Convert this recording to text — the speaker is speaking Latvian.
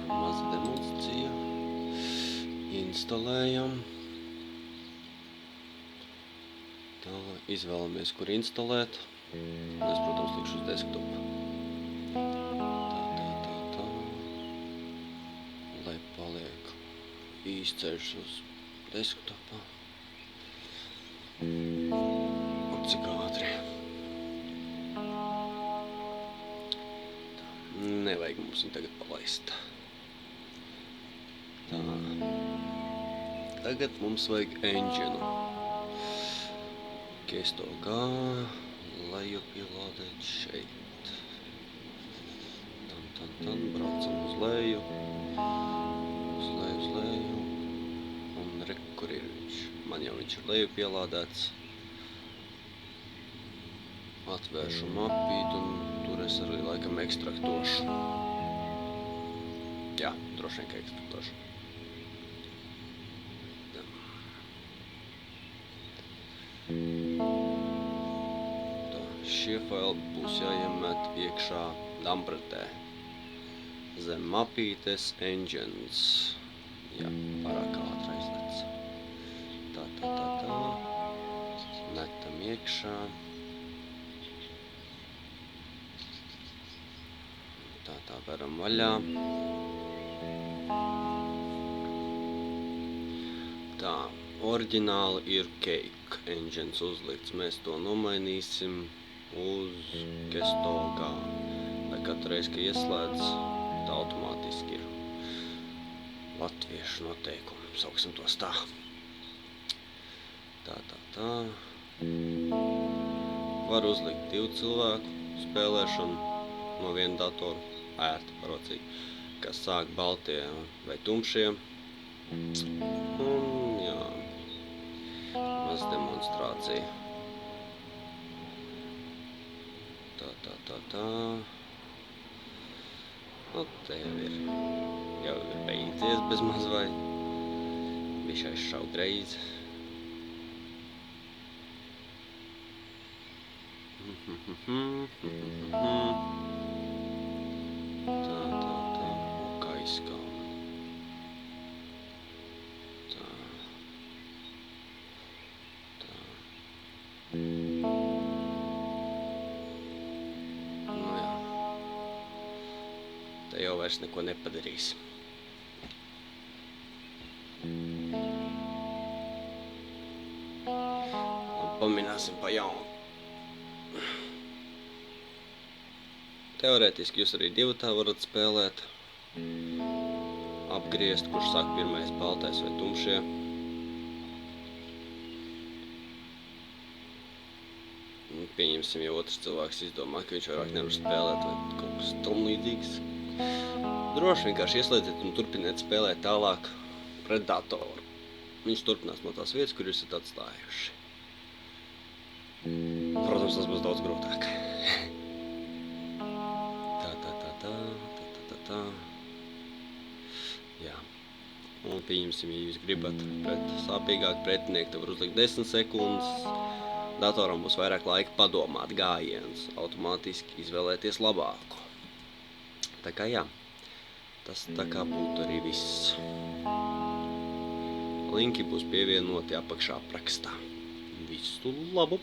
maza demonstrācija. Instalējam. Tā, izvēlamies, kur instalēt. Es, protams, likšu uz desktopu. Tā. Lai paliek īsceļš uz desktopā. Cik ātri. Tā, nevajag mums viņu tagad palaist. Tā. Tagad mums vajag engine. G100G, lejupielādēt šeit. Tan, braucam uz leju. Uz leju. Un re, kur ir viņš? Man jau viņš ir lejupielādēts. Atvēršu mapīti un tur es arī laikam ekstraktošu. Jā, droši vien, ka ekstraktošu. Tā, šie faili būs jāiemet iekšā dampratē. Zem mapītes engines. Jā, pārāk ātri aizlec. Tā. Metam iekšā. Tā varam vaļā. Tā, oriģināli ir Cake engines uzlikts. Mēs to nomainīsim uz G100G. Lai katru reizi, ka ieslēdz, tā automātiski ir latviešu noteikumi. Sauksim tos tā. Tā. Var uzlikt 2 cilvēku spēlēšanu no viena datoru. Ērti, parocīgi, kas sāk baltie vai tumšie. Un, jā, maz demonstrācija. Tā. Nu, te jau ir beidzies bez maz vai. Bišķi aizšaut reizi. Tā, kā izskauda. Tā. Nu jā. Te jau vairs neko nepadarīs. Pamināsim pa jaunu. Teorētiski jūs arī 2 tā varat spēlēt. Apgriezt, kurš sāk pirmais baltais vai tumšie. Pieņemsim, ja otrs cilvēks izdomā, ka viņš vairāk nevar spēlēt vai kaut kas tam līdzīgs. Droši vienkārši ieslēdziet un turpiniet spēlēt tālāk pret datoru. Viņš turpinās no tās vietas, kur jūs esat atstājuši. Protams, tas būs daudz grūtāk. Tā. Jā. Un pieņemsim, ja jūs gribat pret sāpīgāku pretinieku, tad var uzlikt 10 sekundes. Datoram būs vairāk laika padomāt gājienus, automātiski izvēlēties labāku. Tā kā jā, tas tā kā būtu arī viss. Linki būs pievienoti apakšā aprakstā. Visu labu!